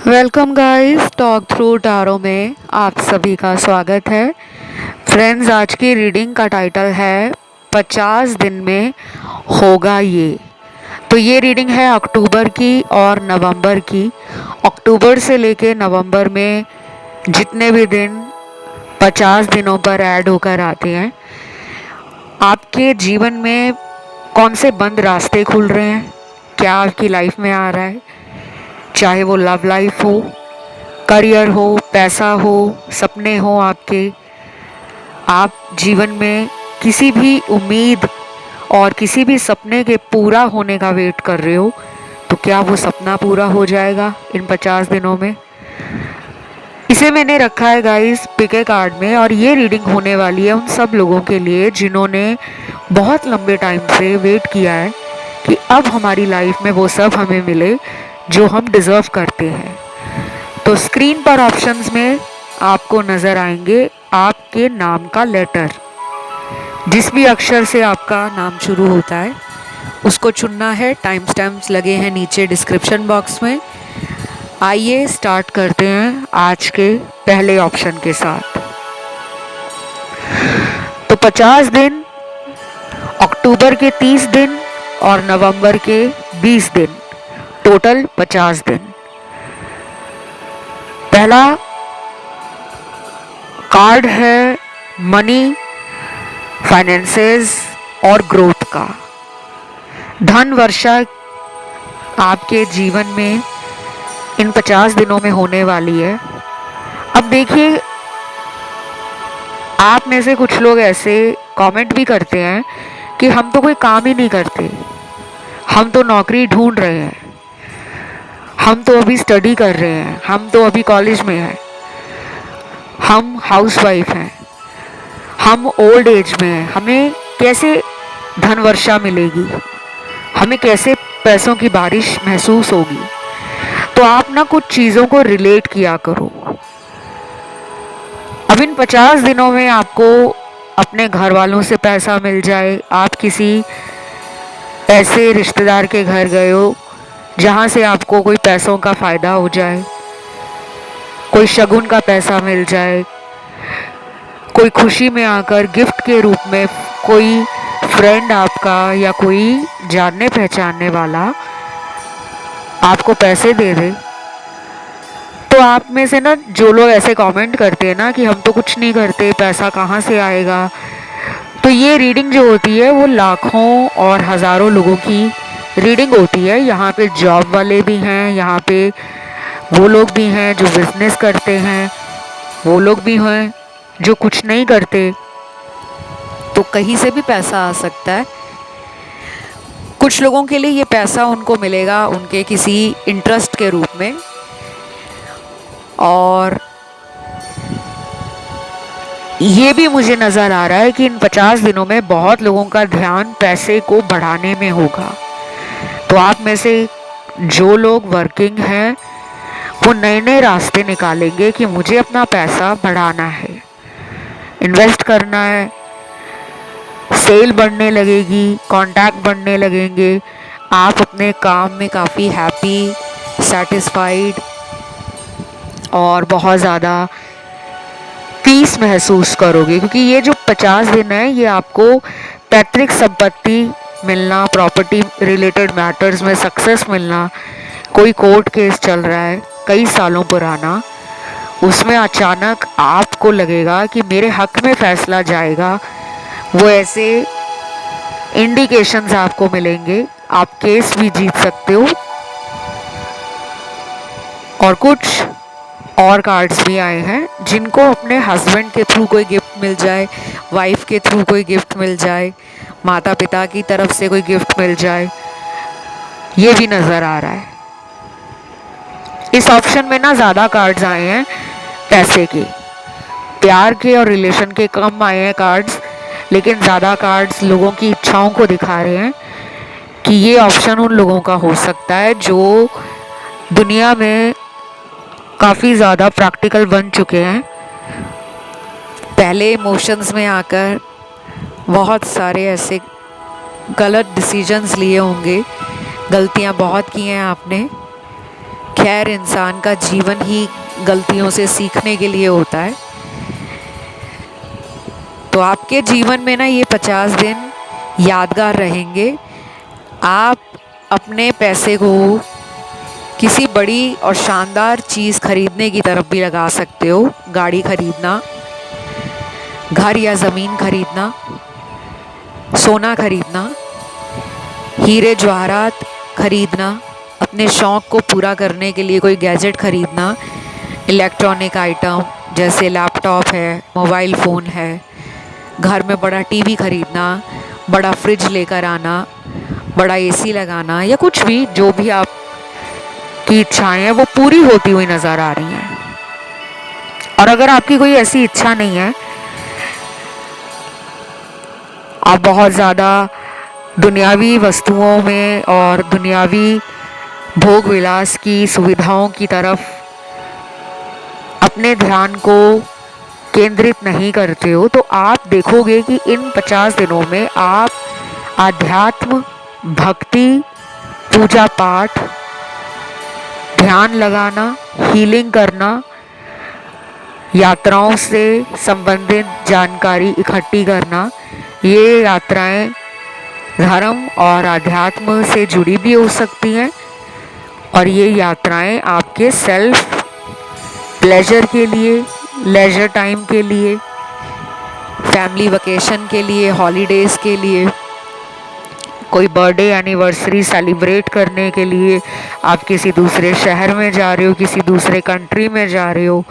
Welcome guys, talk through tarot में आप सभी का स्वागत है। फ्रेंड्स, आज की रीडिंग का टाइटल है 50 दिन में होगा ये। तो ये रीडिंग है अक्टूबर की और नवंबर की। अक्टूबर से लेके नवंबर में जितने भी दिन 50 दिनों पर ऐड होकर आते हैं, आपके जीवन में कौन से बंद रास्ते खुल रहे हैं, क्या आपकी लाइफ में आ रहा है, चाहे वो लव लाइफ हो, करियर हो, पैसा हो, सपने हो आपके। आप जीवन में किसी भी उम्मीद और किसी भी सपने के पूरा होने का वेट कर रहे हो, तो क्या वो सपना पूरा हो जाएगा इन 50 दिनों में? इसे मैंने रखा है गाइस पिके कार्ड में, और ये रीडिंग होने वाली है उन सब लोगों के लिए जिन्होंने बहुत लंबे टाइम से वेट किया है कि अब हमारी लाइफ में वो सब हमें मिले जो हम डिज़र्व करते हैं। तो स्क्रीन पर ऑप्शंस में आपको नज़र आएंगे आपके नाम का लेटर। जिस भी अक्षर से आपका नाम शुरू होता है उसको चुनना है। टाइम स्टैम्प्स लगे हैं नीचे डिस्क्रिप्शन बॉक्स में। आइए स्टार्ट करते हैं आज के पहले ऑप्शन के साथ। तो 50 दिन, अक्टूबर के 30 दिन और नवंबर के 20 दिन, टोटल 50 दिन। पहला कार्ड है मनी, फाइनेंसेस और ग्रोथ का। धन वर्षा आपके जीवन में इन 50 दिनों में होने वाली है। अब देखिए, आप में से कुछ लोग ऐसे कमेंट भी करते हैं कि हम तो कोई काम ही नहीं करते, हम तो नौकरी ढूंढ रहे हैं, हम तो अभी स्टडी कर रहे हैं, हम तो अभी कॉलेज में हैं, हम हाउसवाइफ हैं, हम ओल्ड एज में हैं, हमें कैसे धन वर्षा मिलेगी, हमें कैसे पैसों की बारिश महसूस होगी। तो आप ना कुछ चीज़ों को रिलेट किया करो। अब इन 50 दिनों में आपको अपने घर वालों से पैसा मिल जाए, आप किसी ऐसे रिश्तेदार के घर गए हो जहाँ से आपको कोई पैसों का फ़ायदा हो जाए, कोई शगुन का पैसा मिल जाए, कोई खुशी में आकर गिफ्ट के रूप में कोई फ्रेंड आपका या कोई जानने पहचानने वाला आपको पैसे दे दे। तो आप में से ना जो लोग ऐसे कमेंट करते हैं ना कि हम तो कुछ नहीं करते, पैसा कहाँ से आएगा, तो ये रीडिंग जो होती है वो लाखों और हज़ारों लोगों की रीडिंग होती है। यहाँ पे जॉब वाले भी हैं, यहाँ पे वो लोग भी हैं जो बिजनेस करते हैं, वो लोग भी हैं जो कुछ नहीं करते। तो कहीं से भी पैसा आ सकता है। कुछ लोगों के लिए ये पैसा उनको मिलेगा उनके किसी इंटरेस्ट के रूप में, और ये भी मुझे नज़र आ रहा है कि इन 50 दिनों में बहुत लोगों का ध्यान पैसे को बढ़ाने में होगा। तो आप में से जो लोग वर्किंग हैं वो नए नए रास्ते निकालेंगे कि मुझे अपना पैसा बढ़ाना है, इन्वेस्ट करना है, सेल बढ़ने लगेगी, कॉन्टैक्ट बढ़ने लगेंगे, आप अपने काम में काफ़ी हैप्पी, सेटिस्फाइड और बहुत ज़्यादा पीस महसूस करोगे। क्योंकि ये जो 50 दिन है ये आपको पैतृक संपत्ति मिलना, प्रॉपर्टी रिलेटेड मैटर्स में सक्सेस मिलना, कोई कोर्ट केस चल रहा है कई सालों पुराना, उसमें अचानक आपको लगेगा कि मेरे हक में फैसला जाएगा, वो ऐसे इंडिकेशंस आपको मिलेंगे। आप केस भी जीत सकते हो। और कुछ और कार्ड्स भी आए हैं जिनको अपने हस्बैंड के थ्रू कोई गिफ्ट मिल जाए, वाइफ के थ्रू कोई गिफ्ट मिल जाए, माता पिता की तरफ से कोई गिफ्ट मिल जाए, ये भी नज़र आ रहा है। इस ऑप्शन में ना ज़्यादा कार्ड्स आए हैं पैसे के, प्यार के और रिलेशन के कम आए हैं कार्ड्स, लेकिन ज़्यादा कार्ड्स लोगों की इच्छाओं को दिखा रहे हैं कि ये ऑप्शन उन लोगों का हो सकता है जो दुनिया में काफ़ी ज़्यादा प्रैक्टिकल बन चुके हैं। पहले इमोशंस में आकर बहुत सारे ऐसे गलत डिसीजंस लिए होंगे, गलतियां बहुत की हैं आपने, खैर, इंसान का जीवन ही गलतियों से सीखने के लिए होता है। तो आपके जीवन में ना ये 50 दिन यादगार रहेंगे। आप अपने पैसे को किसी बड़ी और शानदार चीज़ खरीदने की तरफ भी लगा सकते हो। गाड़ी खरीदना, घर या ज़मीन खरीदना, सोना खरीदना, हीरे जवाहरात खरीदना, अपने शौक़ को पूरा करने के लिए कोई गैजेट खरीदना, इलेक्ट्रॉनिक आइटम जैसे लैपटॉप है, मोबाइल फ़ोन है, घर में बड़ा टीवी खरीदना, बड़ा फ्रिज लेकर आना, बड़ा एसी लगाना, या कुछ भी, जो भी आप की इच्छाएं हैं वो पूरी होती हुई नज़र आ रही हैं। और अगर आपकी कोई ऐसी इच्छा नहीं है, आप बहुत ज़्यादा दुनियावी वस्तुओं में और दुनियावी भोग विलास की सुविधाओं की तरफ अपने ध्यान को केंद्रित नहीं करते हो, तो आप देखोगे कि इन 50 दिनों में आप आध्यात्म, भक्ति, पूजा पाठ, ध्यान लगाना, हीलिंग करना, यात्राओं से संबंधित जानकारी इकट्ठी करना, ये यात्राएं धर्म और आध्यात्म से जुड़ी भी हो सकती हैं। और ये यात्राएं आपके सेल्फ प्लेजर के लिए, लेजर टाइम के लिए, फैमिली वेकेशन के लिए, हॉलीडेज़ के लिए, कोई बर्थडे एनिवर्सरी सेलिब्रेट करने के लिए आप किसी दूसरे शहर में जा रहे हो, किसी दूसरे कंट्री में जा रहे हो,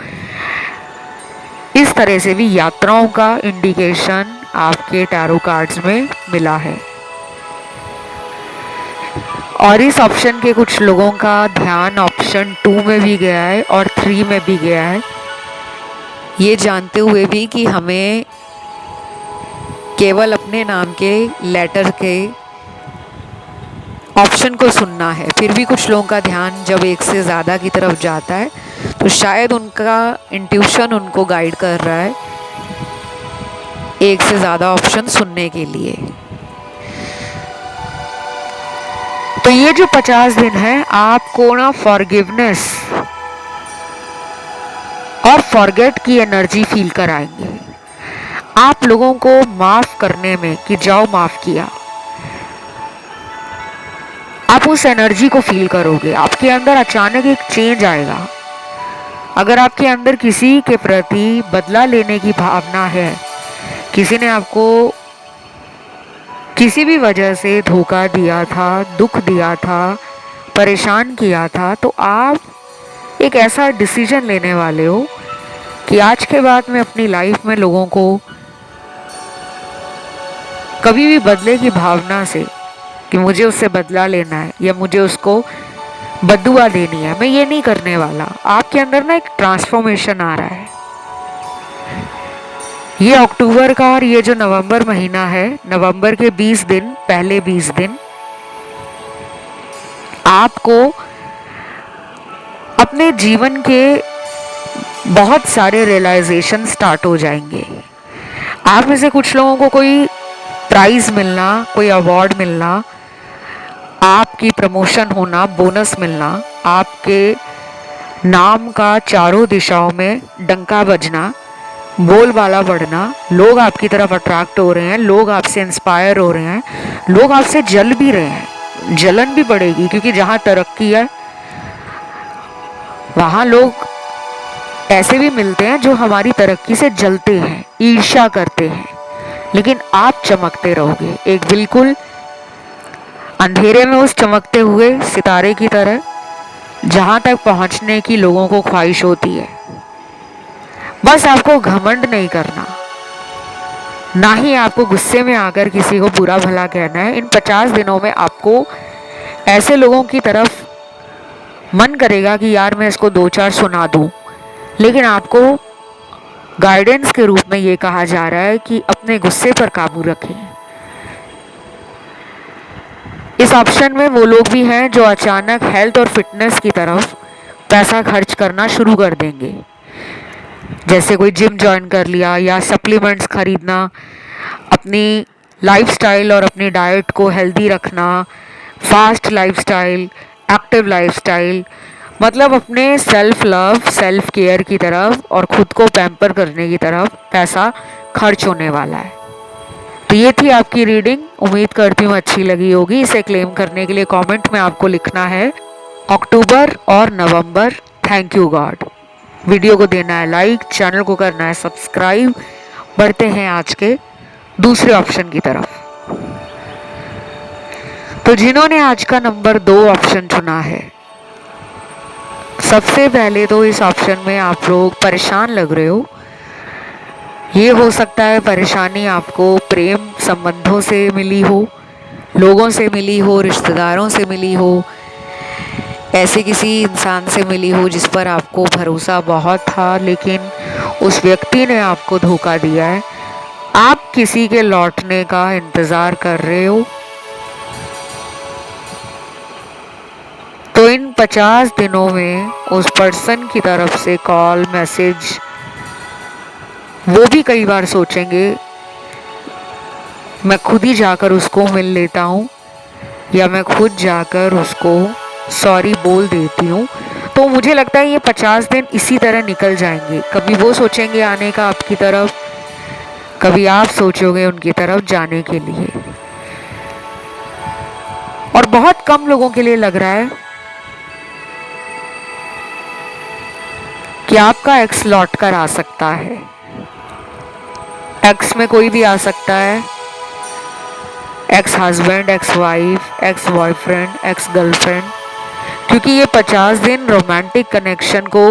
इस तरह से भी यात्राओं का इंडिकेशन आपके टैरो कार्ड्स में मिला है। और इस ऑप्शन के कुछ लोगों का ध्यान ऑप्शन 2 में भी गया है और 3 में भी गया है, ये जानते हुए भी कि हमें केवल अपने नाम के लेटर के ऑप्शन को सुनना है। फिर भी कुछ लोगों का ध्यान जब एक से ज़्यादा की तरफ जाता है तो शायद उनका इंट्यूशन उनको गाइड कर रहा है एक से ज़्यादा ऑप्शन सुनने के लिए। तो ये जो 50 दिन है आपको ना फॉरगिवनेस और फॉरगेट की एनर्जी फील कराएंगे। आप लोगों को माफ़ करने में कि जाओ माफ़ किया, आप उस एनर्जी को फील करोगे। आपके अंदर अचानक एक चेंज आएगा। अगर आपके अंदर किसी के प्रति बदला लेने की भावना है, किसी ने आपको किसी भी वजह से धोखा दिया था, दुख दिया था, परेशान किया था, तो आप एक ऐसा डिसीजन लेने वाले हो कि आज के बाद मैं अपनी लाइफ में लोगों को कभी भी बदले की भावना से कि मुझे उससे बदला लेना है या मुझे उसको बद्दुआ देनी है, मैं ये नहीं करने वाला। आपके अंदर ना एक ट्रांसफॉर्मेशन आ रहा है। ये अक्टूबर का और ये जो नवंबर महीना है, नवंबर के 20 दिन, पहले 20 दिन आपको अपने जीवन के बहुत सारे रियलाइजेशन स्टार्ट हो जाएंगे। आप में से कुछ लोगों को कोई प्राइज मिलना, कोई अवार्ड मिलना, आपकी प्रमोशन होना, बोनस मिलना, आपके नाम का चारों दिशाओं में डंका बजना, बोलबाला बढ़ना, लोग आपकी तरफ अट्रैक्ट हो रहे हैं, लोग आपसे इंस्पायर हो रहे हैं, लोग आपसे जल भी रहे हैं। जलन भी बढ़ेगी क्योंकि जहाँ तरक्की है वहाँ लोग ऐसे भी मिलते हैं जो हमारी तरक्की से जलते हैं, ईर्ष्या करते हैं, लेकिन आप चमकते रहोगे एक बिल्कुल अंधेरे में उस चमकते हुए सितारे की तरह, जहाँ तक पहुँचने की लोगों को ख्वाहिश होती है। बस आपको घमंड नहीं करना, ना ही आपको गुस्से में आकर किसी को बुरा भला कहना है। इन 50 दिनों में आपको ऐसे लोगों की तरफ मन करेगा कि यार मैं इसको 2-4 सुना दूं, लेकिन आपको गाइडेंस के रूप में ये कहा जा रहा है कि अपने गुस्से पर काबू रखें। इस ऑप्शन में वो लोग भी हैं जो अचानक हेल्थ और फिटनेस की तरफ पैसा खर्च करना शुरू कर देंगे, जैसे कोई जिम ज्वाइन कर लिया या सप्लीमेंट्स खरीदना, अपनी लाइफस्टाइल और अपनी डाइट को हेल्दी रखना, फास्ट लाइफस्टाइल, एक्टिव लाइफस्टाइल, मतलब अपने सेल्फ लव, सेल्फ केयर की तरफ और खुद को पैम्पर करने की तरफ पैसा खर्च होने वाला है। तो ये थी आपकी रीडिंग। उम्मीद करती हूँ अच्छी लगी होगी। इसे क्लेम करने के लिए कमेंट में आपको लिखना है अक्टूबर और November. Thank you god. Video को देना है लाइक, चैनल को करना है सब्सक्राइब। बढ़ते हैं आज के दूसरे ऑप्शन की तरफ। तो जिन्होंने आज का नंबर 2 ऑप्शन चुना है, सबसे पहले तो इस ऑप्शन में आप लोग परेशान लग रहे हो। ये हो सकता है परेशानी आपको प्रेम संबंधों से मिली हो, लोगों से मिली हो, रिश्तेदारों से मिली हो, ऐसे किसी इंसान से मिली हो जिस पर आपको भरोसा बहुत था लेकिन उस व्यक्ति ने आपको धोखा दिया है। आप किसी के लौटने का इंतज़ार कर रहे हो। तो इन 50 दिनों में उस पर्सन की तरफ से कॉल, मैसेज, वो भी कई बार सोचेंगे मैं खुद ही जाकर उसको मिल लेता हूँ या मैं खुद जाकर उसको सॉरी बोल देती हूँ। तो मुझे लगता है ये 50 दिन इसी तरह निकल जाएंगे। कभी वो सोचेंगे आने का आपकी तरफ, कभी आप सोचोगे उनकी तरफ जाने के लिए। और बहुत कम लोगों के लिए लग रहा है कि आपका एक्स लौट कर आ सकता है। एक्स में कोई भी आ सकता है, ex husband, ex wife, ex boyfriend, ex girlfriend, क्योंकि ये 50 दिन रोमांटिक कनेक्शन को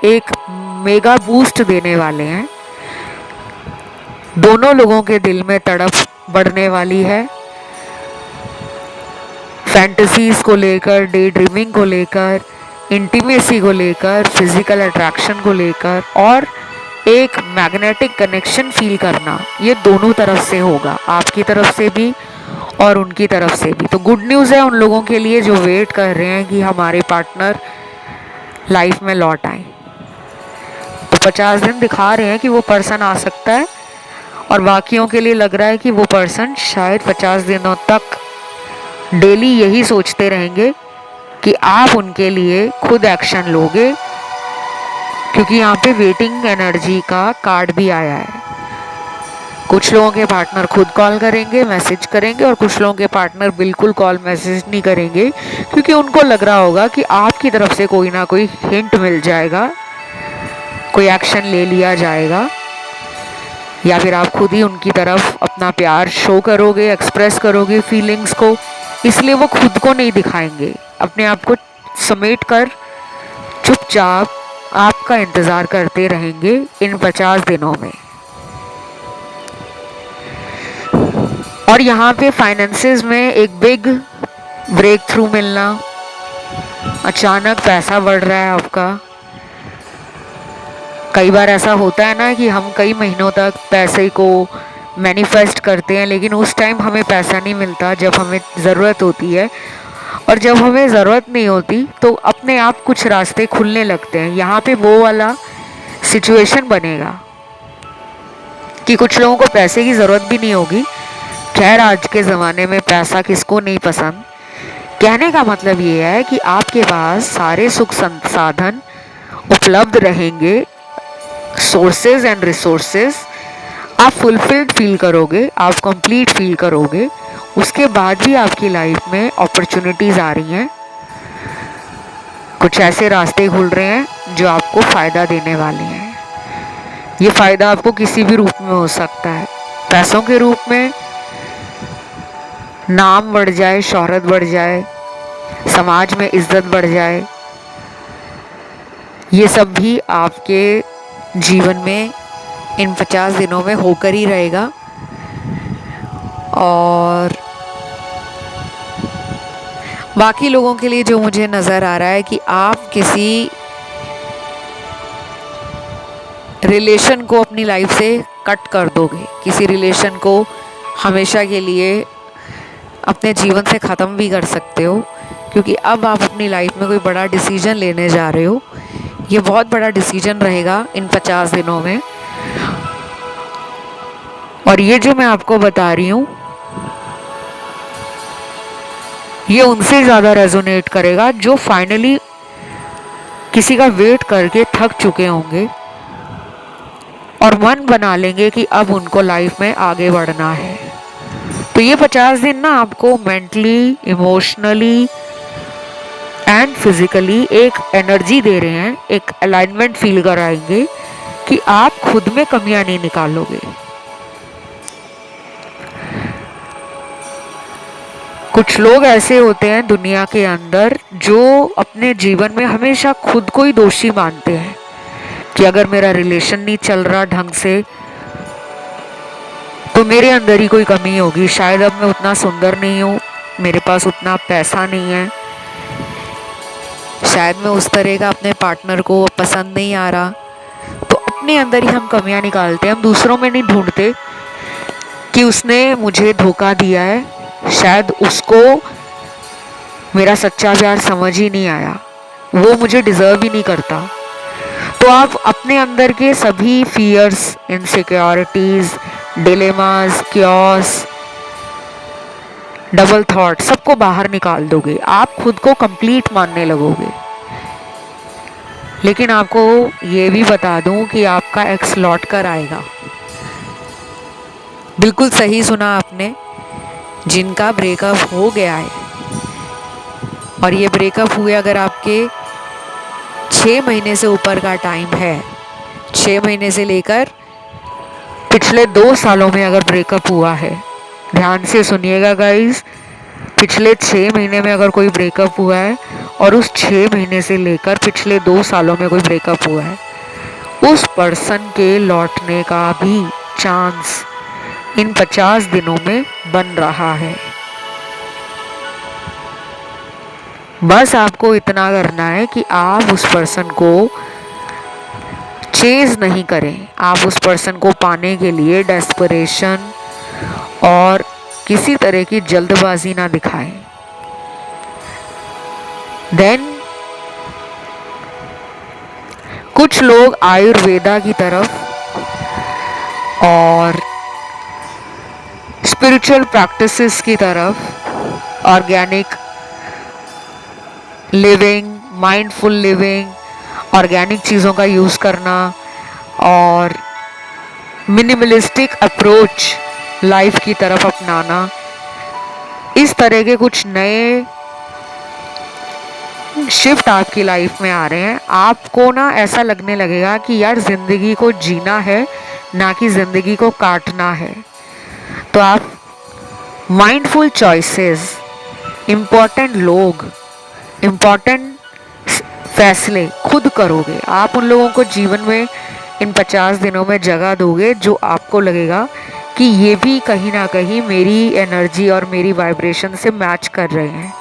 एक मेगा बूस्ट देने वाले हैं। दोनों लोगों के दिल में तड़प बढ़ने वाली है, फैंटेसीज को लेकर, डे ड्रीमिंग को लेकर, इंटीमेसी को लेकर, फिजिकल अट्रैक्शन को लेकर, और एक मैग्नेटिक कनेक्शन फील करना। ये दोनों तरफ से होगा, आपकी तरफ से भी और उनकी तरफ से भी। तो गुड न्यूज़ है उन लोगों के लिए जो वेट कर रहे हैं कि हमारे पार्टनर लाइफ में लौट आए। तो 50 दिन दिखा रहे हैं कि वो पर्सन आ सकता है, और बाकियों के लिए लग रहा है कि वो पर्सन शायद 50 दिनों तक डेली यही सोचते रहेंगे कि आप उनके लिए खुद एक्शन लोगे, क्योंकि यहाँ पे वेटिंग एनर्जी का कार्ड भी आया है। कुछ लोगों के पार्टनर खुद कॉल करेंगे, मैसेज करेंगे, और कुछ लोगों के पार्टनर बिल्कुल कॉल मैसेज नहीं करेंगे, क्योंकि उनको लग रहा होगा कि आपकी तरफ से कोई ना कोई हिंट मिल जाएगा, कोई एक्शन ले लिया जाएगा, या फिर आप खुद ही उनकी तरफ अपना प्यार शो करोगे, एक्सप्रेस करोगे फीलिंग्स को। इसलिए वो खुद को नहीं दिखाएंगे, अपने आप को समेट कर चुपचाप आपका इंतज़ार करते रहेंगे इन 50 दिनों में। और यहाँ पे फाइनेंसेस में एक बिग ब्रेक थ्रू मिलना, अचानक पैसा बढ़ रहा है आपका। कई बार ऐसा होता है ना कि हम कई महीनों तक पैसे को मैनिफेस्ट करते हैं, लेकिन उस टाइम हमें पैसा नहीं मिलता जब हमें ज़रूरत होती है, और जब हमें ज़रूरत नहीं होती तो अपने आप कुछ रास्ते खुलने लगते हैं। यहाँ पे वो वाला सिचुएशन बनेगा कि कुछ लोगों को पैसे की ज़रूरत भी नहीं होगी। खैर, आज के ज़माने में पैसा किसको नहीं पसंद। कहने का मतलब ये है कि आपके पास सारे सुख संसाधन उपलब्ध रहेंगे, सोर्सेज एंड रिसोर्सेज। आप फुलफिल्ड फील करोगे, आप कंप्लीट फील करोगे। उसके बाद भी आपकी लाइफ में अपॉर्चुनिटीज़ आ रही हैं, कुछ ऐसे रास्ते खुल रहे हैं जो आपको फ़ायदा देने वाले हैं। ये फ़ायदा आपको किसी भी रूप में हो सकता है, पैसों के रूप में, नाम बढ़ जाए, शोहरत बढ़ जाए, समाज में इज्जत बढ़ जाए, ये सब भी आपके जीवन में इन 50 दिनों में होकर ही रहेगा। और बाकी लोगों के लिए जो मुझे नज़र आ रहा है कि आप किसी रिलेशन को अपनी लाइफ से कट कर दोगे, किसी रिलेशन को हमेशा के लिए अपने जीवन से ख़त्म भी कर सकते हो, क्योंकि अब आप अपनी लाइफ में कोई बड़ा डिसीजन लेने जा रहे हो। ये बहुत बड़ा डिसीजन रहेगा इन 50 दिनों में। और ये जो मैं आपको बता रही हूँ, ये उनसे ज़्यादा रेजोनेट करेगा जो फाइनली किसी का वेट करके थक चुके होंगे और मन बना लेंगे कि अब उनको लाइफ में आगे बढ़ना है। तो ये 50 दिन ना आपको मेंटली, इमोशनली एंड फिजिकली एक एनर्जी दे रहे हैं, एक अलाइनमेंट फील कराएंगे कि आप खुद में कमियां नहीं निकालोगे। कुछ लोग ऐसे होते हैं दुनिया के अंदर जो अपने जीवन में हमेशा खुद को ही दोषी मानते हैं कि अगर मेरा रिलेशन नहीं चल रहा ढंग से तो मेरे अंदर ही कोई कमी होगी, शायद अब मैं उतना सुंदर नहीं हूँ, मेरे पास उतना पैसा नहीं है, शायद मैं उस तरह का अपने पार्टनर को पसंद नहीं आ रहा। तो अपने अंदर ही हम कमियां निकालते हैं, हम दूसरों में नहीं ढूंढते कि उसने मुझे धोखा दिया है, शायद उसको मेरा सच्चा प्यार समझ ही नहीं आया, वो मुझे डिजर्व ही नहीं करता। तो आप अपने अंदर के सभी fears, insecurities, dilemmas, chaos, double thought सबको बाहर निकाल दोगे, आप खुद को कंप्लीट मानने लगोगे। लेकिन आपको ये भी बता दूं कि आपका एक्स लौट कर आएगा। बिल्कुल सही सुना आपने, जिनका ब्रेकअप हो गया है और ये ब्रेकअप हुए अगर आपके 6 महीने से ऊपर का टाइम है, 6 महीने से लेकर पिछले 2 सालों में अगर ब्रेकअप हुआ है, ध्यान से सुनिएगा गाइस, पिछले 6 महीने में अगर कोई ब्रेकअप हुआ है और उस 6 महीने से लेकर पिछले 2 सालों में कोई ब्रेकअप हुआ है, उस पर्सन के लौटने का भी चांस इन 50 दिनों में बन रहा है। बस आपको इतना करना है कि आप उस पर्सन को चेज नहीं करें, आप उस पर्सन को पाने के लिए डेस्परेशन और किसी तरह की जल्दबाजी ना दिखाएं। देन कुछ लोग आयुर्वेदा की तरफ और स्पिरिचुअल प्रैक्टिसेस की तरफ, organic living, mindful living, organic चीज़ों का यूज़ करना और मिनिमलिस्टिक अप्रोच लाइफ की तरफ अपनाना, इस तरह के कुछ नए शिफ्ट आपकी लाइफ में आ रहे हैं। आपको ना ऐसा लगने लगेगा कि यार जिंदगी को जीना है, ना कि जिंदगी को काटना है। तो आप माइंडफुल चॉइसेस, इम्पोर्टेंट लोग, इम्पोर्टेंट फैसले खुद करोगे। आप उन लोगों को जीवन में इन 50 दिनों में जगह दोगे जो आपको लगेगा कि ये भी कहीं ना कहीं मेरी एनर्जी और मेरी वाइब्रेशन से मैच कर रहे हैं।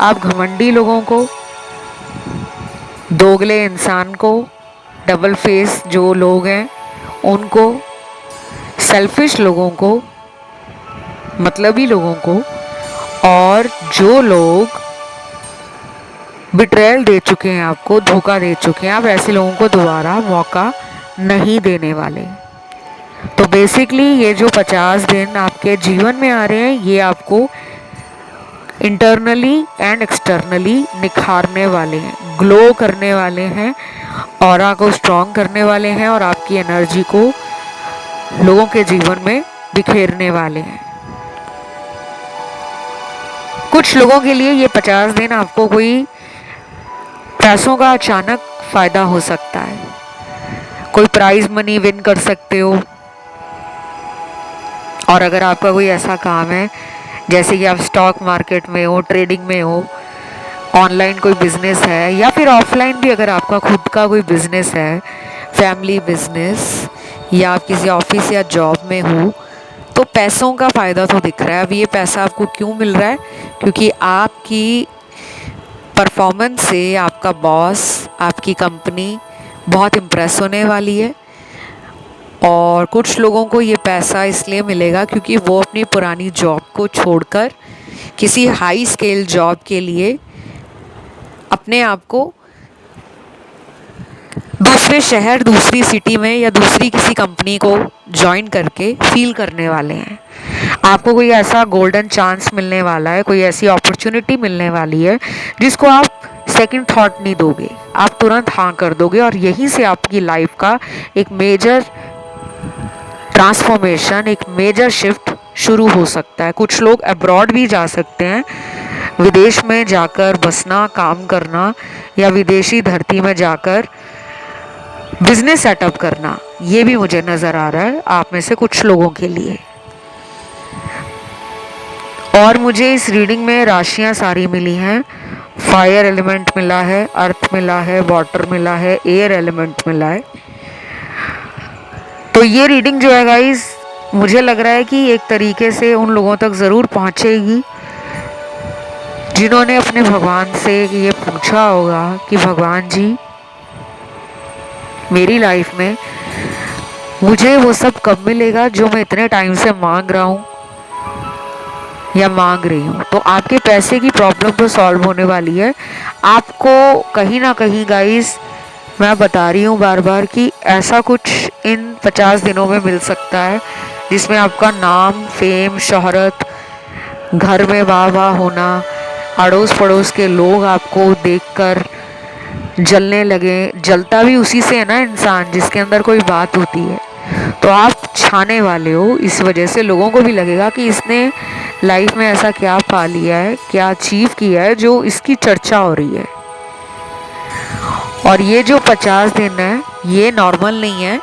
आप घमंडी लोगों को, दोगले इंसान को, डबल फेस जो लोग हैं उनको, सेल्फिश लोगों को, मतलबी लोगों को, और जो लोग बिट्रेयल दे चुके हैं, आपको धोखा दे चुके हैं, आप ऐसे लोगों को दोबारा मौका नहीं देने वाले। तो बेसिकली ये जो 50 दिन आपके जीवन में आ रहे हैं, ये आपको इंटरनली एंड एक्सटर्नली निखारने वाले हैं, ग्लो करने वाले हैं, ऑरा को स्ट्रॉन्ग करने वाले हैं और आपकी एनर्जी को लोगों के जीवन में बिखेरने वाले हैं। कुछ लोगों के लिए ये 50 दिन आपको कोई पैसों का अचानक फायदा हो सकता है, कोई प्राइज मनी विन कर सकते हो। और अगर आपका कोई ऐसा काम है जैसे कि आप स्टॉक मार्केट में हो, ट्रेडिंग में हो, ऑनलाइन कोई बिजनेस है, या फिर ऑफलाइन भी अगर आपका खुद का कोई बिजनेस है, फैमिली बिजनेस, या आप किसी ऑफिस या जॉब में हो, तो पैसों का फ़ायदा तो दिख रहा है। अब ये पैसा आपको क्यों मिल रहा है? क्योंकि आपकी परफॉर्मेंस से आपका बॉस, आपकी कंपनी बहुत इम्प्रेस होने वाली है। और कुछ लोगों को ये पैसा इसलिए मिलेगा क्योंकि वो अपनी पुरानी जॉब को छोड़कर किसी हाई स्केल जॉब के लिए अपने आप को दूसरे शहर, दूसरी सिटी में या दूसरी किसी कंपनी को ज्वाइन करके फील करने वाले हैं। आपको कोई ऐसा गोल्डन चांस मिलने वाला है, कोई ऐसी अपॉर्चुनिटी मिलने वाली है जिसको आप सेकंड थॉट नहीं दोगे, आप तुरंत हाँ कर दोगे और यहीं से आपकी लाइफ का एक मेजर ट्रांसफॉर्मेशन, एक मेजर शिफ्ट शुरू हो सकता है। कुछ लोग अब्रॉड भी जा सकते हैं, विदेश में जाकर बसना, काम करना या विदेशी धरती में जाकर बिजनेस सेटअप करना, ये भी मुझे नज़र आ रहा है आप में से कुछ लोगों के लिए। और मुझे इस रीडिंग में राशियां सारी मिली हैं। फायर एलिमेंट मिला है, अर्थ मिला है, वाटर मिला है, एयर एलिमेंट मिला है। तो ये रीडिंग जो है गाइस, मुझे लग रहा है कि एक तरीके से उन लोगों तक ज़रूर पहुंचेगी जिन्होंने अपने भगवान से ये पूछा होगा कि भगवान जी, मेरी लाइफ में मुझे वो सब कब मिलेगा जो मैं इतने टाइम से मांग रहा हूँ या मांग रही हूँ। तो आपके पैसे की प्रॉब्लम तो सॉल्व होने वाली है। आपको कहीं ना कहीं गाइस, मैं बता रही हूँ बार बार कि ऐसा कुछ इन 50 दिनों में मिल सकता है जिसमें आपका नाम, फेम, शोहरत, घर में वाह वाह होना, अड़ोस पड़ोस के लोग आपको देखकर जलने लगे। जलता भी उसी से है ना इंसान जिसके अंदर कोई बात होती है। तो आप छाने वाले हो, इस वजह से लोगों को भी लगेगा कि इसने लाइफ में ऐसा क्या पा लिया है, क्या अचीव किया है जो इसकी चर्चा हो रही है। और ये जो 50 दिन है ये नॉर्मल नहीं है।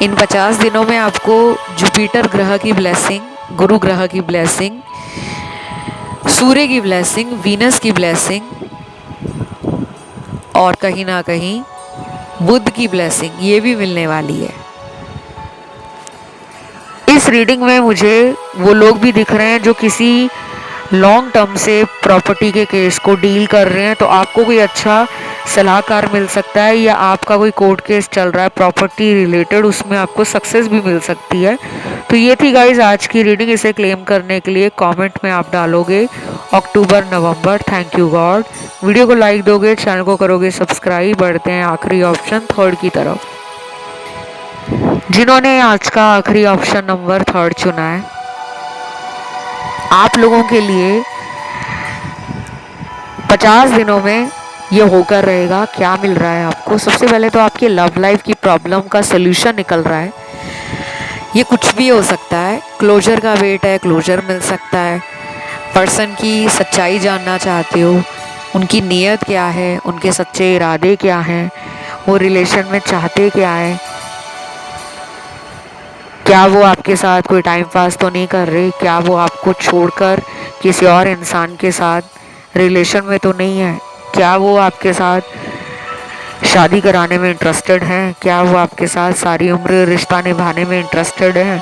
इन 50 दिनों में आपको जुपिटर ग्रह की ब्लेसिंग, गुरु ग्रह की ब्लेसिंग, सूर्य की ब्लेसिंग, वीनस की ब्लेसिंग और कहीं ना कहीं बुध की ब्लेसिंग ये भी मिलने वाली है। इस रीडिंग में मुझे वो लोग भी दिख रहे हैं जो किसी लॉन्ग टर्म से प्रॉपर्टी के केस को डील कर रहे हैं, तो आपको कोई अच्छा सलाहकार मिल सकता है, या आपका कोई कोर्ट केस चल रहा है प्रॉपर्टी रिलेटेड, उसमें आपको सक्सेस भी मिल सकती है। तो ये थी गाइज आज की रीडिंग। इसे क्लेम करने के लिए कमेंट में आप डालोगे October, November. Thank you god. Video को लाइक दोगे, चैनल को करोगे सब्सक्राइब। बढ़ते हैं आखिरी ऑप्शन थर्ड की तरफ। जिन्होंने आज का आखिरी ऑप्शन नंबर थर्ड चुना है, आप लोगों के लिए 50 दिनों में ये होकर रहेगा। क्या मिल रहा है आपको? सबसे पहले तो आपकी लव लाइफ की प्रॉब्लम का सोल्यूशन निकल रहा है। ये कुछ भी हो सकता है, क्लोजर का वेट है, क्लोजर मिल सकता है। पर्सन की सच्चाई जानना चाहते हो, उनकी नीयत क्या है, उनके सच्चे इरादे क्या हैं, वो रिलेशन में चाहते क्या है, क्या वो आपके साथ कोई टाइम पास तो नहीं कर रहे, क्या वो आपको छोड़कर किसी और इंसान के साथ रिलेशन में तो नहीं है, क्या वो आपके साथ शादी कराने में इंटरेस्टेड हैं, क्या वो आपके साथ सारी उम्र रिश्ता निभाने में इंटरेस्टेड हैं,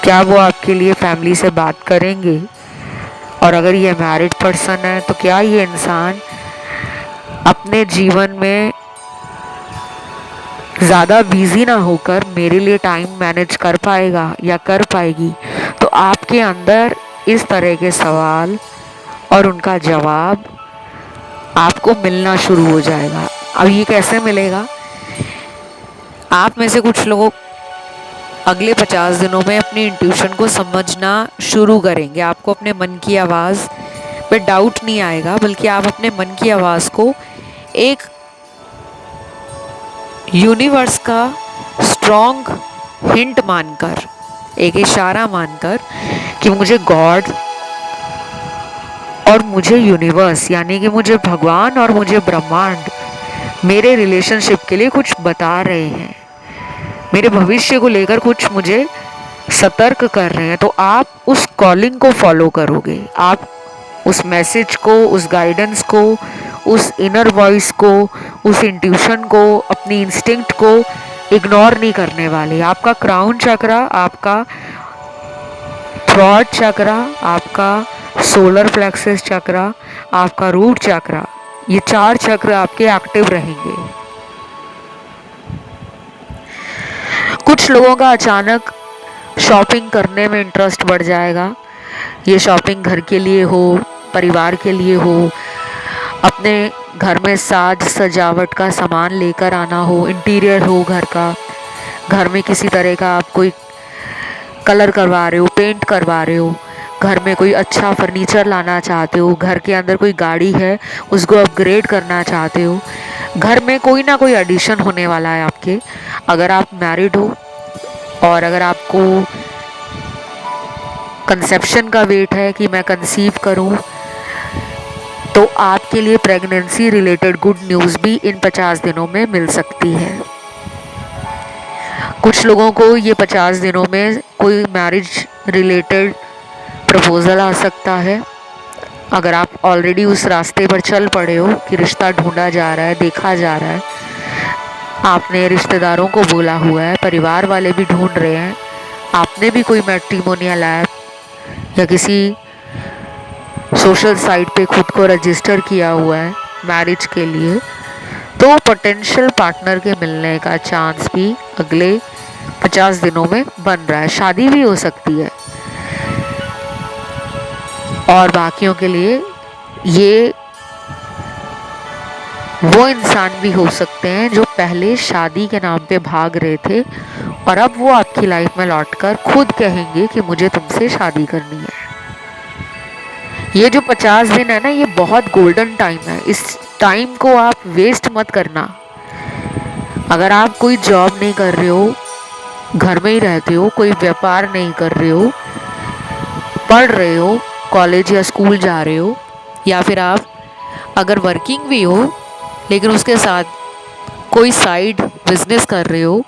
क्या वो आपके लिए फैमिली से बात करेंगे। और अगर ये मैरिड पर्सन है तो क्या ये इंसान अपने जीवन में ज़्यादा बिजी ना होकर मेरे लिए टाइम मैनेज कर पाएगा या कर पाएगी। तो आपके अंदर इस तरह के सवाल और उनका जवाब आपको मिलना शुरू हो जाएगा। अब ये कैसे मिलेगा? आप में से कुछ लोग अगले 50 दिनों में अपनी इंट्यूशन को समझना शुरू करेंगे। आपको अपने मन की आवाज़ पे डाउट नहीं आएगा, बल्कि आप अपने मन की आवाज़ को एक यूनिवर्स का स्ट्रॉन्ग हिंट मानकर, एक इशारा मानकर कि मुझे गॉड और मुझे यूनिवर्स यानी कि मुझे भगवान और मुझे ब्रह्मांड मेरे रिलेशनशिप के लिए कुछ बता रहे हैं, मेरे भविष्य को लेकर कुछ मुझे सतर्क कर रहे हैं। तो आप उस कॉलिंग को फॉलो करोगे, आप उस मैसेज को, उस गाइडेंस को, उस इनर वॉइस को, उस इंट्यूशन को, अपनी इंस्टिंक्ट को इग्नोर नहीं करने वाले। आपका क्राउन चक्रा, आपका थ्रॉट चक्रा, आपका सोलर प्लेक्सस चक्रा, आपका रूट चक्रा, ये 4 चक्र आपके एक्टिव रहेंगे। कुछ लोगों का अचानक शॉपिंग करने में इंटरेस्ट बढ़ जाएगा। ये शॉपिंग घर के लिए हो, परिवार के लिए हो, अपने घर में साज सजावट का सामान लेकर आना हो, इंटीरियर हो घर का, घर में किसी तरह का आप कोई कलर करवा रहे हो, पेंट करवा रहे हो, घर में कोई अच्छा फर्नीचर लाना चाहते हो, घर के अंदर कोई गाड़ी है उसको अपग्रेड करना चाहते हो, घर में कोई ना कोई एडिशन होने वाला है आपके। अगर आप मैरिड हो और अगर आपको कंसेप्शन का वेट है कि मैं कंसीव करूं, तो आपके लिए प्रेगनेंसी रिलेटेड गुड न्यूज़ भी इन 50 दिनों में मिल सकती है। कुछ लोगों को ये 50 दिनों में कोई मैरिज रिलेटेड प्रपोज़ल आ सकता है। अगर आप ऑलरेडी उस रास्ते पर चल पड़े हो कि रिश्ता ढूंढा जा रहा है, देखा जा रहा है, आपने रिश्तेदारों को बोला हुआ है, परिवार वाले भी ढूंढ रहे हैं, आपने भी कोई मैट्रिमोनियल ऐप या किसी सोशल साइट पे खुद को रजिस्टर किया हुआ है मैरिज के लिए, तो पोटेंशियल पार्टनर के मिलने का चांस भी अगले 50 दिनों में बन रहा है। शादी भी हो सकती है। और बाकियों के लिए ये वो इंसान भी हो सकते हैं जो पहले शादी के नाम पे भाग रहे थे और अब वो आपकी लाइफ में लौटकर खुद कहेंगे कि मुझे तुमसे शादी करनी है। ये जो 50 दिन है ना, ये बहुत गोल्डन टाइम है। इस टाइम को आप वेस्ट मत करना। अगर आप कोई जॉब नहीं कर रहे हो, घर में ही रहते हो, कोई व्यापार नहीं कर रहे हो, पढ़ रहे हो, कॉलेज या स्कूल जा रहे हो, या फिर आप अगर वर्किंग भी हो लेकिन उसके साथ कोई साइड बिजनेस कर रहे हो,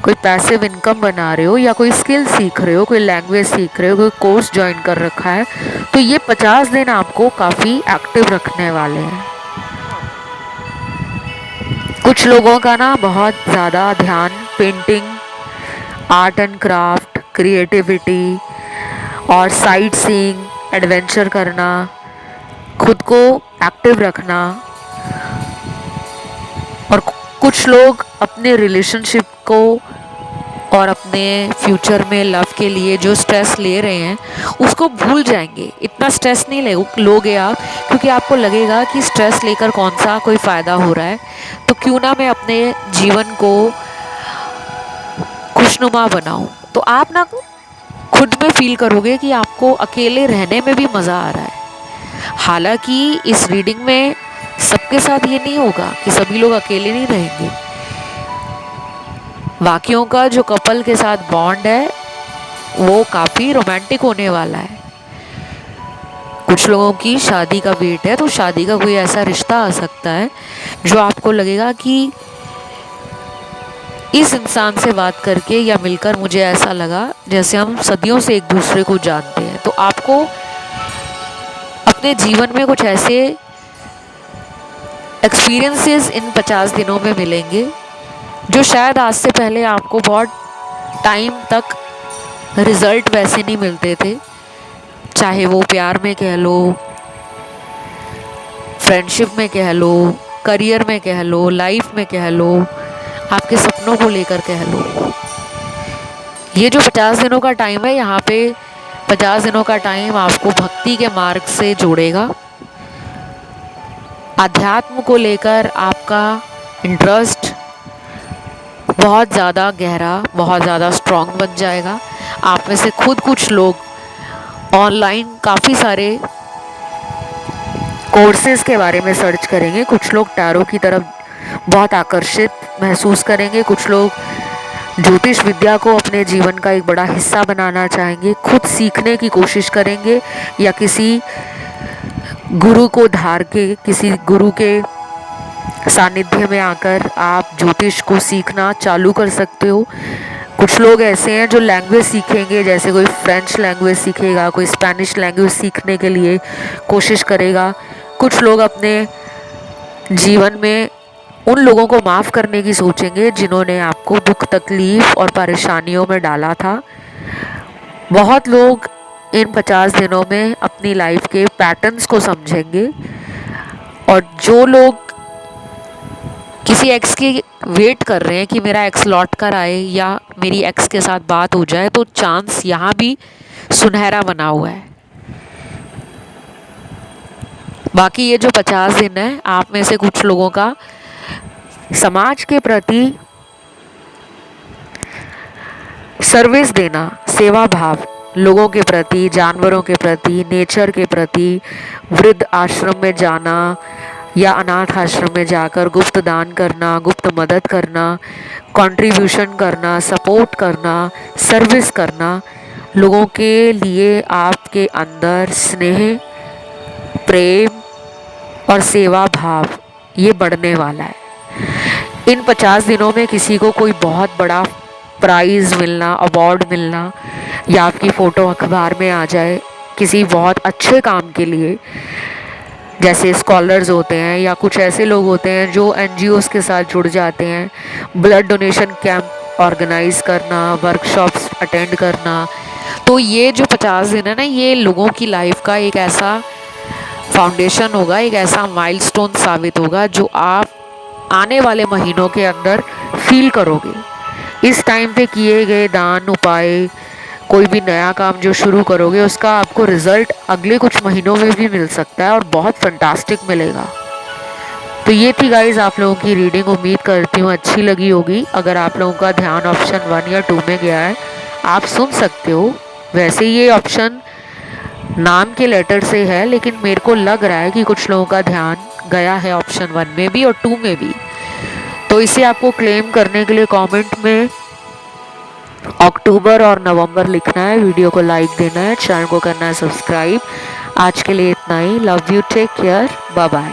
कोई पैसिव इनकम बना रहे हो, या कोई स्किल सीख रहे हो, कोई लैंग्वेज सीख रहे हो, कोई कोर्स ज्वाइन कर रखा है, तो ये 50 दिन आपको काफ़ी एक्टिव रखने वाले हैं। कुछ लोगों का ना बहुत ज़्यादा ध्यान painting, art and craft, creativity और साइट सीइंग, एडवेंचर करना, खुद को एक्टिव रखना, और कुछ लोग अपने रिलेशनशिप को और अपने फ्यूचर में लव के लिए जो स्ट्रेस ले रहे हैं उसको भूल जाएंगे। इतना स्ट्रेस नहीं लोगे आप, क्योंकि आपको लगेगा कि स्ट्रेस लेकर कौन सा कोई फ़ायदा हो रहा है, तो क्यों ना मैं अपने जीवन को खुशनुमा बनाऊं। तो आप ना खुद में फील करोगे कि आपको अकेले रहने में भी मज़ा आ रहा है। हालांकि इस रीडिंग में सबके साथ ये नहीं होगा कि सभी लोग अकेले नहीं रहेंगे। बाकियों का जो कपल के साथ बॉन्ड है वो काफ़ी रोमांटिक होने वाला है। कुछ लोगों की शादी का वेट है, तो शादी का कोई ऐसा रिश्ता आ सकता है जो आपको लगेगा कि इस इंसान से बात करके या मिलकर मुझे ऐसा लगा जैसे हम सदियों से एक दूसरे को जानते हैं। तो आपको अपने जीवन में कुछ ऐसे एक्सपीरियंसेस इन 50 दिनों में मिलेंगे जो शायद आज से पहले आपको बहुत टाइम तक रिजल्ट वैसे नहीं मिलते थे। चाहे वो प्यार में कह लो, फ्रेंडशिप में कह लो, करियर में कह लो, लाइफ में कह लो, आपके सपनों को लेकर कह लो। ये जो 50 दिनों का टाइम है, यहाँ पे 50 दिनों का टाइम आपको भक्ति के मार्ग से जोड़ेगा। अध्यात्म को लेकर आपका इंटरेस्ट बहुत ज़्यादा गहरा, बहुत ज़्यादा स्ट्रॉन्ग बन जाएगा। आप में से खुद कुछ लोग ऑनलाइन काफ़ी सारे कोर्सेज़ के बारे में सर्च करेंगे, कुछ लोग टैरो की तरफ बहुत आकर्षित महसूस करेंगे, कुछ लोग ज्योतिष विद्या को अपने जीवन का एक बड़ा हिस्सा बनाना चाहेंगे, खुद सीखने की कोशिश करेंगे, या किसी गुरु को धार के, किसी गुरु के सानिध्य में आकर आप ज्योतिष को सीखना चालू कर सकते हो। कुछ लोग ऐसे हैं जो लैंग्वेज सीखेंगे, जैसे कोई फ्रेंच लैंग्वेज सीखेगा, कोई स्पेनिश लैंग्वेज सीखने के लिए कोशिश करेगा। कुछ लोग अपने जीवन में उन लोगों को माफ़ करने की सोचेंगे जिन्होंने आपको दुख, तकलीफ़ और परेशानियों में डाला था। बहुत लोग इन 50 दिनों में अपनी लाइफ के पैटर्न्स को समझेंगे, और जो लोग किसी एक्स की वेट कर रहे हैं कि मेरा एक्स लौट कर आए या मेरी एक्स के साथ बात हो जाए, तो चांस यहाँ भी सुनहरा बना हुआ है। बाकी ये जो 50 दिन है, आप में से कुछ लोगों का समाज के प्रति सर्विस देना, सेवा भाव लोगों के प्रति, जानवरों के प्रति, नेचर के प्रति, वृद्ध आश्रम में जाना या अनाथ आश्रम में जाकर गुप्त दान करना, गुप्त मदद करना, कंट्रीब्यूशन करना, सपोर्ट करना, सर्विस करना, लोगों के लिए आपके अंदर स्नेह, प्रेम और सेवा भाव ये बढ़ने वाला है। इन 50 दिनों में किसी को कोई बहुत बड़ा प्राइज़ मिलना, अवार्ड मिलना या आपकी फ़ोटो अखबार में आ जाए किसी बहुत अच्छे काम के लिए, जैसे स्कॉलर्स होते हैं या कुछ ऐसे लोग होते हैं जो एनजीओज़ के साथ जुड़ जाते हैं, ब्लड डोनेशन कैंप ऑर्गेनाइज करना, वर्कशॉप्स अटेंड करना। तो ये जो 50 दिन है ना, ये लोगों की लाइफ का एक ऐसा फाउंडेशन होगा, एक ऐसा माइलस्टोन साबित होगा जो आप आने वाले महीनों के अंदर फील करोगे। इस टाइम पे किए गए दान, उपाय, कोई भी नया काम जो शुरू करोगे उसका आपको रिजल्ट अगले कुछ महीनों में भी मिल सकता है और बहुत फंटास्टिक मिलेगा। तो ये थी गाइज आप लोगों की रीडिंग। उम्मीद करती हूँ अच्छी लगी होगी। अगर आप लोगों का ध्यान ऑप्शन 1 या 2 में गया है, आप सुन सकते हो। वैसे ये ऑप्शन नाम के लेटर से है, लेकिन मेरे को लग रहा है कि कुछ लोगों का ध्यान गया है ऑप्शन 1 में भी और 2 में भी। तो इसे आपको क्लेम करने के लिए कमेंट में अक्टूबर और नवंबर लिखना है, वीडियो को लाइक देना है, चैनल को करना है सब्सक्राइब। आज के लिए इतना ही। Love you, take care, bye bye.